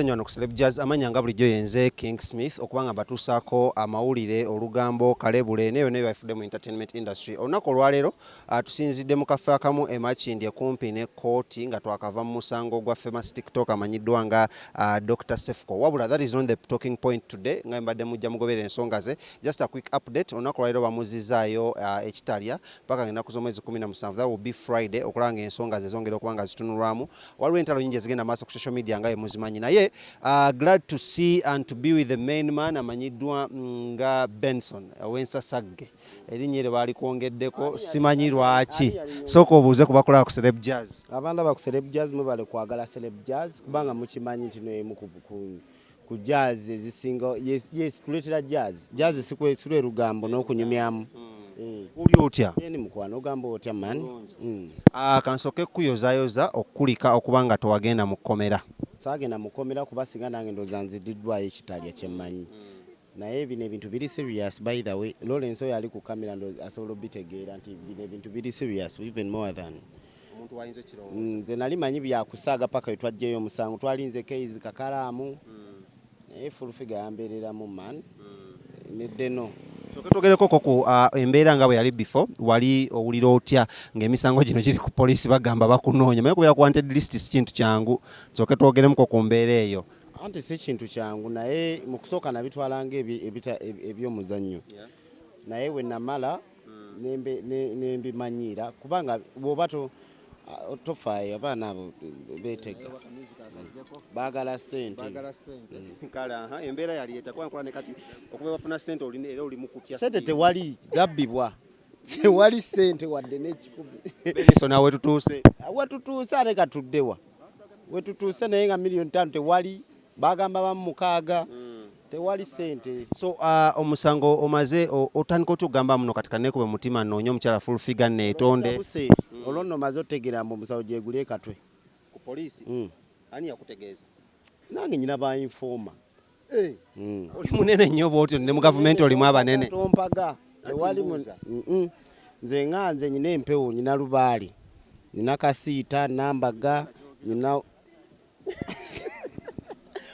Nyono ku Celeb Jazz amanyanga bulijjo yenze King Smith okubanga batusaako amawulire olugambo kalebule neyo bafudde mu entertainment industry. Olunaku olwaleero tusinzidde mu kaffe akamu e Makindye kumpi ne kooti nga twakava mu musango gwa famous TikTok amanyiddwa nga Dr. Sefko. Wabula that is not the talking point today nga mbadde mujja mugobera ensonga ze. Just a quick update. Olunaku olwaleero bamuzizaayo ekitalya paka ennaku z'omwezi 17. That will be Friday okulanga ensonga ze zongera okubanga zitunulwamu. Waliwo entalo nyingi ezigenda maaso ku social media nga muzimanyi naye glad to see and to be with the main man amanyiddwa nga Benson Wensasagge erinnya eryo baali kwongeddeko simanyi lwaki sooka obuuze ku bakola ku Celeb Jazz. Abantu aba ku Celeb Jazz mubale kwagala Celeb Jazz kubanga mukimanyi nti n'emu ku jazz ezisinga yes kuleetera jazz sikwesula erugambo n'okunyumyamu. Uli otya? Yeni mukwano ogamba otya man? Kansooke kuyozaayoza okukulika okubanga tewagenda mu kkomera. Saagenda mukomera kuba singa nange ndooza nzididdwayo ekitalya kyemmanyi. Naye bino ebintu biri serious by the way. Lawrence oyo ali ku kamera asobola obitegeera nti bino ebintu biri serious even more than. Omuntu wayinza kirowooza. Nze nali manyi byakusaaga paka we twajjayo omusango twalinze keyizi kakalaamu. Naye full figure yambeereramu man. Neddeno. Togereko ku embeera nga bwe yali before wali owulira otya ng'emisango gino giri ku poliisi bagamba bakunoonya naye kubeera ku wanted list si kintu kyangu soke twogeremuko ku mbeera eyo. Anti si kintu kyangu naye mu kusooka nabitwalanga ebyomuzannyo naye we namala nembimanyiira kubanga bw'oba tofaayo abaana abo beetega baagala ssente. Embeera yali etakuba ne kati okuba bafuna ssente era oli mu kutya ssente tewali zabbibwa tewali ssente wadde n'ekikumi. Benson awe tutuuse ate katuddewa we tutuuse naye nga miliyoni 5 tewali bagamba bamu 6 tewali ssente. So omusango omaze otandika otya okugamba muno kati kanekube mutima noonya omukyala full figure neetonde olwo nno maze otegeera mbu omusawo gyeguli ekatwe ku poliisi. Ani yakutegeeza? Nange nyina ba informa. Oli munene nnyo bw'otyo ne mu gavumenti olimu abanene. Tompaga tewali nze nganze nyina empewo nyina lubaali nyina kasiita nambaga nyina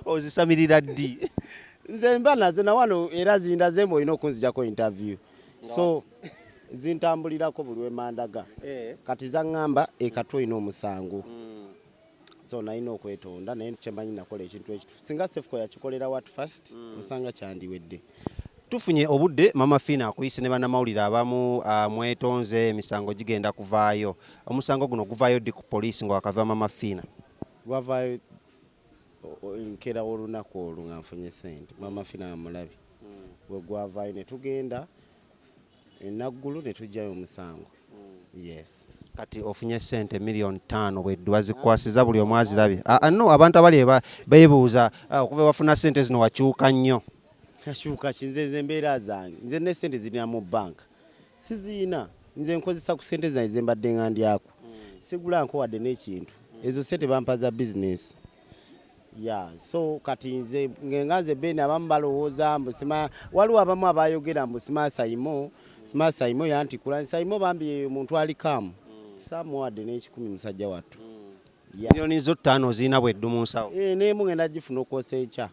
ozisamirira ddi? Nze mba nazo na wano era zindazemu olina okunzijako interview so zintambulirako buli wemandaga kati zaŋŋamba ekatwe olina omusango so nalina okwetonda naye kyemanyi nakola ekintu ekitu singa Sefko yakikolera what first osanga kyandiwedde. Tufunye obudde Mama Fina akuyise ne bannamawulire abamu mwetonze emisango gigenda kuvaayo. Omusango guno guvaayo ddi ku poliisi nga wakava Mama Fina? Gwavaayo nkera olunaku olwo nga nfunye ssente Mama Fina amulabi bwe gwavaayo ne tugenda enaggulu ne tujjayo omusango. Yes. Kati ofunye ssente miliyoni 5 bweddu bazikwasiza buli omu azirabye. No abantu abali beebuuza okuva wafuna ssente zino wakyuka nnyo. Kashuka kinze embeera zange nze ne ssente zirina mu banka siziina nze nkozesa ku ssente zange ze mbadde ŋŋandyako sigula nko wadde n'ekintu ezo ssente bampa za business. So kati nze ngenganze bene abamu balowooza mbu waliwo abamu abayogera mbu simasayimo yantikula nsayimo bambi omuntu alikamu samu wadde n'ekikumi musajja wattu. Miliyoni zo 5 zirina bweddu mu nsawo. N'emu ngenda gifuna okwosa ekya.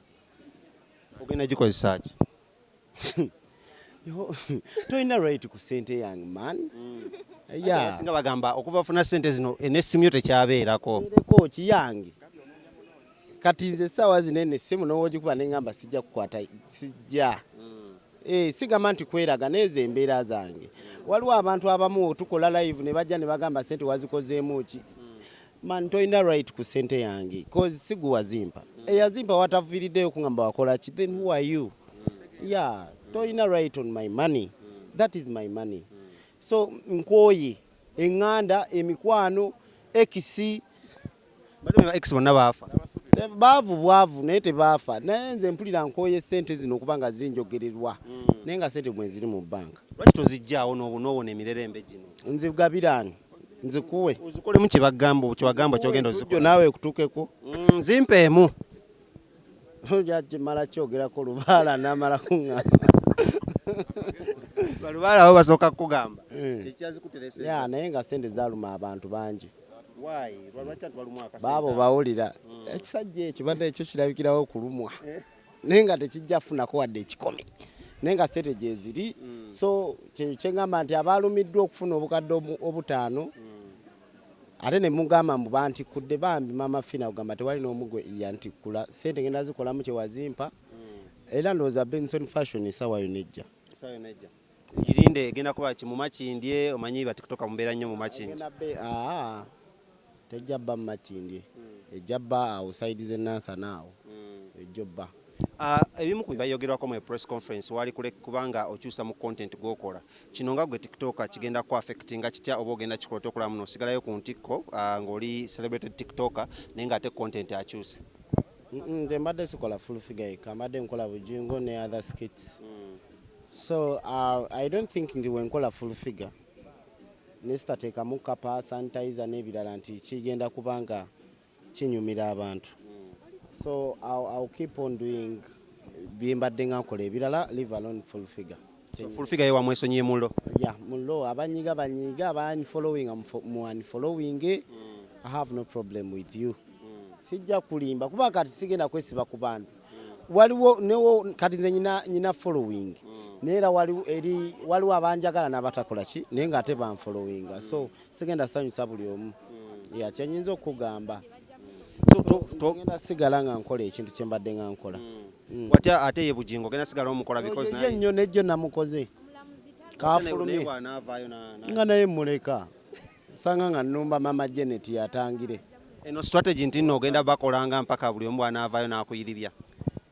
Ogenda gikozesa ki? Toyina right ku ssente yange man. Singa bagamba okuva ofuna ssente zino n'essimu yo tekyabeerako. Ereko kiyange. Kati nze essaawa zino essimu n'owogikuba neŋŋamba sijja kukwata sijja. Sigamba nti kweraga nezo embeera zange. Waliwo abantu abamu tukola live ne bajja ne bagamba ssente wazikozeemu ki. Man toyina right ku ssente yange cause siguwazimpa. Eyazimpa wataviiriddeyo kuŋŋamba wakola ki then who are you? Toyina right on my money. That is my money. So nkooye eŋŋanda emikwano ekisi ex bonna baafa. Bwavu naye tebaafa naye nze mpulira nkooye ssente zino okubanga zinjogererwa naye nga ssente mwe ziri mu banka. Lwaki tozijjaawo n'obona emirerembe gino? Nzigabirani nzikuwe ozikolemu kyewagamba kyogenda ozikuwe naawe kutuukeko zimpeemu mala kyogerako lubaala namala kuŋŋamba balubaala abo basooka kukugamba naye nga ssente zaaluma abantu bangi. Why? Lwaki atwalumwa akasente? Baabo bawulira. Ekisajja ekyo badde ekyo kirabikirawo okulumwa. Nenga tekijja funako wadde ekikome. Nenga sente gye ziri. So kyengamba nti abalumiddwa okufuna obukadde obutaano. Ate ne mugamba mbu bantikkudde bambi mama Fina kugamba tewali n'omugwe yantikkula. Sente ngenda zikolamu kye wazimpa. Era ndowooza Benson Fashion essaawa yo nejja. Girinde egenda kuba ki mu Makindye omanyi ba TikTok mbeera nnyo mu Makindye. Tejja bba mu Makindye. Ejja bba outside ze Nansana awo. Ejja bba. Ebimu ku bibayogerwako mu press conference wali kubanga okyusa mu content gw'okola. Kino nga gwe TikToker kigenda ku affectinga kitya oba ogenda kikola okula muno osigalayo ku ntikko ng'oli celebrated TikToker naye ng'ate content akyuse. Nze mbadde sikola full figure yekka, mbadde nkola bujingo ne other skits. So I don't think ndi wenkola full figure. Nesitateekamu kapa, sanitizer n'ebirala nti kigenda kubanga kinyumira abantu. So I'll keep on doing bye mbadde nga nkola ebirala, leave alone full figure. So full figure yewa mwesonyiye mullo? Yeah, mullo abanyiga following I have no problem with you. Sijja kulimba kuba kati sigenda kwesiba ku bantu. Waliwo newo kati nze nyina following. Neera waliwo abanjagala n'abatakola ki naye nga ate banfollowinga. So sigenda sanyusa buli omu. Yeah, kyenyinza okugamba. So ngenda sigala nga nkola ekintu kye mbadde nga nkola. Watya ate ye bujingo genda sigala omukola because naye nnyo nejjo namukoze. Kafulumye. Nga naye muleka. Sanga nga nnumba mama Janet yatangire. Eno strategy nti nno ogenda bakolanga mpaka buli omu anaavaayo n'akuyiribya.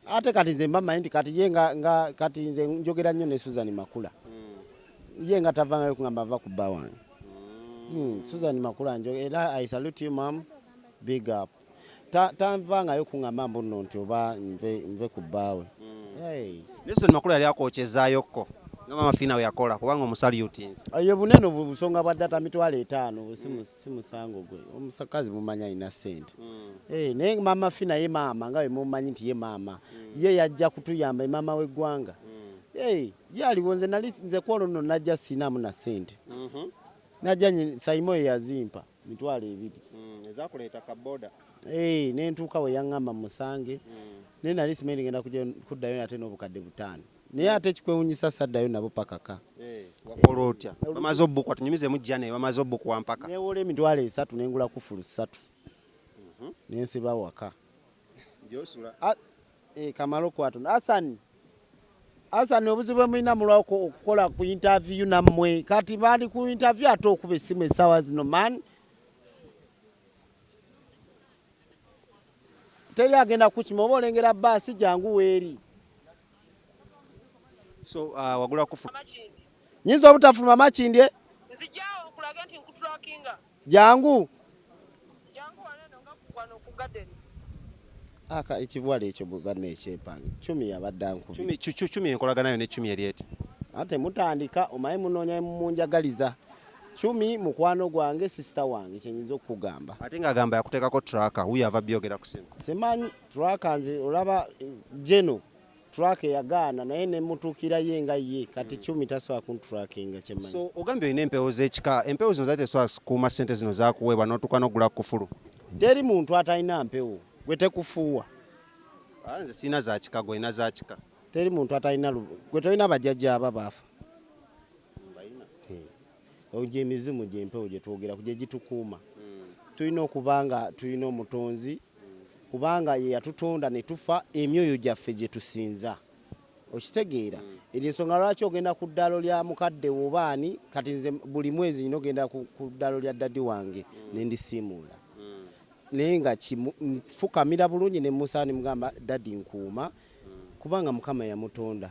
Ate kati nze mama nti kati ye nga kati nze njogera nnyo ne Susan Makula. Ye nga tavangayo kungamba ava ku bba wange. Susan Makula njogera I salute you mom. Big up. Tanvangayo kungamba mbu nno nti oba nve ku bbaawe. Susan Makula yali akokyezzaayokko. Nga mama Fina we yakola kubanga omusali yutinze. Ayo bunene busonga bwa data mitwalo 5 simusango gwe. Omusakazi mumanya ina sente. Naye mama Fina ye mama nga we mumanyi nti ye mama. Ye yajja kutuyamba mama w'eggwanga. Yaliwo nze nali nze kwolo nno najja sinamu na sente. Najja Saimo ye yazimpa mitwalo 2. Ezakuleeta kaboda. Nentuuka we yaŋŋamba musange. Naye nali simanyi ngenda kuddayo nate n'obukadde 5. Naye ate kikwewunyisa saddayo nabo pakaka. Wakola otya? Bamaze obbukwa tunyumize mu jjane bamaze obbukwa mpaka. Neewola emitwalo 3 nengula kufulu 3. Nensiba waka. Gyosula. Kamalo kwatona. Hassan obuzibu mulina mulwako okukola ku interview nammwe. Kati bali ku interview ate okuba essimu essaawa zino man. Teri agenda kukima oba olengera bbaasi jangu weeri. So wagula kufulu. Nyinza obutafuluma Makindye? Nzijjawo okulage nti nkutrakinga. Jangu. Waneno nga kukwano ku garden. Ekivwala ekyo banne ekyepanga. 10 yabadde ankubi. 10 enkolagana nayo ne 10 erieti. Ate mutandika omaye munoonya munjagaliza. 10 mukwano gwange sister wange kyenyinza okugamba. Ate ng'agamba yakuteekako tracker huyo ava byogera ku simu. Semanyi tracker nze olaba Jeno. Track yagaana naye ne mutuukira ye nga ye kati 10 tasobola kuntrackinga kyemanyi. So ogambye olina empewo z'ekika, empewo zino zatesobola kukuuma ssente zino zaakuweebwa n'otuuka n'ogula kufulu. Teri muntu atalina mpewo gwe tekufuuwa. Nze sirina za kika gwe olina za kika. Teri muntu atalina gwe tolina bajjajja aba baafa. Oje emizimu gy'empewo gye twogera kuje gitukuuma. Tulina okubanga tulina omutonzi kubanga ye yatutonda ne tufa emyoyo gyaffe gye tusinza. Okitegeera eri ensonga lwaki ogenda ku ddalo lya mukadde wobaani kati nze buli mwezi nyina ogenda ku ddalo lya ddadi wange ne ndisiimuula. Naye nga kifukamira bulungi ne musaani mugamba ddadi nkuuma kubanga Mukama yamutonda.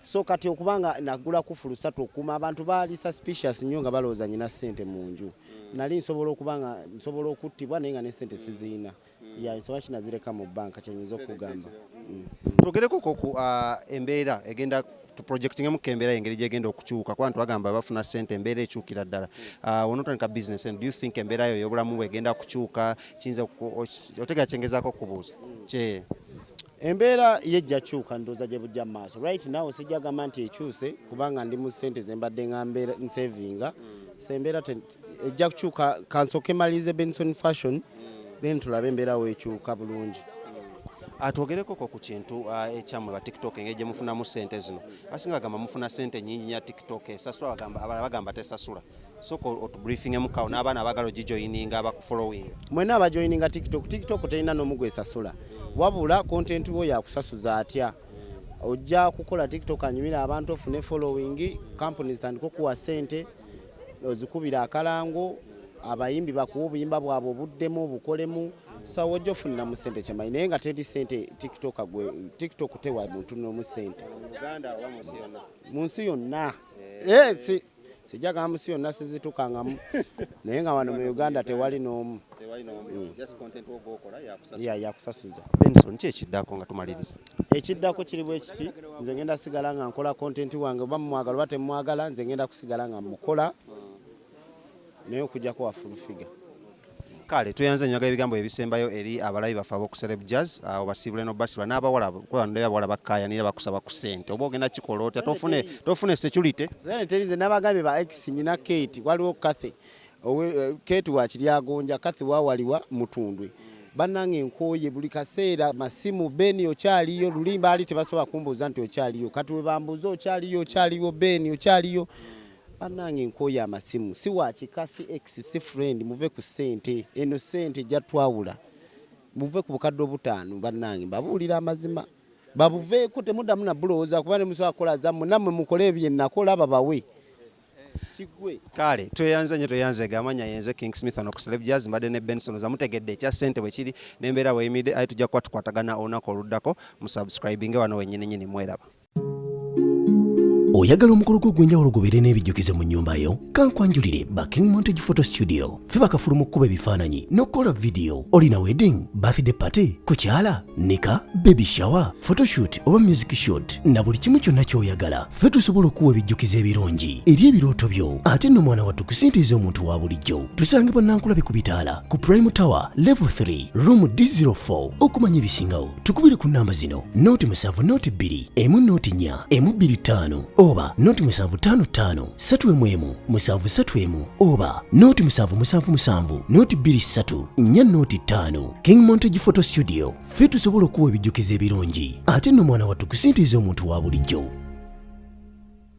So kati okubanga nagula kufulu 3 okuuma abantu baali suspicious nnyo nga balowooza nyina ssente mu nju. Nali nsobola okubanga nsobola okuttibwa naye nga ne ssente siziina. Ensonga kinazireka mu banka kyenyinza okugamba. Twogereko ku embeera egenda tuprojectingemu embeera engeri gyegenda okukyuka kuba twagamba bafuna ssente embeera ekyukira ddala. Wonotandika business and do you think embeera yo ey'obulamu bwegenda kukyuka kiyinza otega kyengezaako okubuuza? Embeera yejja kyuka ndowooza gye bujja maaso. Right now sijja gamba nti ekyuse kubanga ndi mu ssente ze mbadde nga mbeera nsavinga Sembera ejja kukyuka kansoke malize Benson fashion then tulabe embeera weekyuka bulungi. Atwogereko ku kintu ekyamwe ba TikTok engeri gye mufunamu ssente zino. Abasinga bagamba mufuna ssente nnyingi ya TikTok esasula abalala bagamba tesasula. Soko otubriefing emukawo n'abaana abagala ogijoyininga abakufollowing. Mwena abajoyininga TikTok terina n'omu esasula. Wabula content wo yakusasuza atya. Ojja kukola TikTok anyumira abantu ofune following, companies tandika okuwa ssente, ozikubira akalango, abayimbi bakuwa obuyimba bwabwe obuddemu obukolemu. So wajja ofunira mu ssente kyamayi naye nga teri ssente TikTok tewa muntu n'omu ssente. Uganda wa munsi yonna. Munsi yonna. Sijjaga munsi yonna sizitukangamu. Naye nga wano mu Uganda tewali n'omu. Just content ogokola yakusasuza. Benson ki ekiddako nga tumaliriza? Ekiddako kiri bwe kiti, nze ngenda sigala nga nkola content wange oba mwagala oba temwagala, nze ngenda kusigala nga mukola naye okujjako wa full figure. Kale tuyanze nyoga ebigambo ebisembayo eri abalabi bafe ab'oku Celeb Jazz obasibule n'obasibula n'abawala kubandeya abawala bakaayanira bakusaba ku ssente oba ogenda kikola otya tofune security. Terize n'abagambye ba X nyina Kate waliwo Kathy Kate wa Kiryagonja Kathy wawaliwa Mutundwe bannange enkoye buli kaseera masimu Beni okyaliyo lulimba ali tebasobola kumbuuza nti okyaliyo kati we bambuuza okyaliyo Beni okyaliyo bannange enkoye amasimu si wa kikasi X si friend muve ku ssente eno ssente jatwawula muve ku bukadde obutaano bannange babuulira amazima babuveeko temuddamu na bulowooza kuba ne musobola kukola zammwe nammwe mukole ebyo nakola babawe kigwe. Kale tweyanze gamanya yenze King Smith ono ku Celeb Jazz mbadde ne Benson zamutegedde ekya ssente bwe kiri n'embeera weeyimidde ayi tujja kuba tukwatagana olunaku oluddako mu subscribing wano wennyini mweraba. Oyagala omukolo gw'enjawulo gubeere n'ebijjukize mu nnyumba yo kankwanjulire ba King Montage Photo Studio fe bakafulu mu kkuba ebifaananyi n'okukola video olina wedding birthday party kukyala nika baby shower photoshoot oba music shoot na buli kimu kyonna ky'oyagala fe tusobola okuwa ebijjukize ebirungi eri ebirooto byo ate nno mwana wattu kusintiiza omuntu wa bulijjo tusange bannankulabe ku bitaala ku Prime Tower level 3 room D04 okumanya ebisingawo tukubire ku namba zino noti 7 noti 2 emu noti 4 emu 25 oba noti 755 7 7 oba noti 777 noti 23 4 noti 5 King Montage Photo Studio fe tusobola okuwa ebijjukize ebirungi ate nno mwana wattu kusintiiza omuntu wa bulijjo.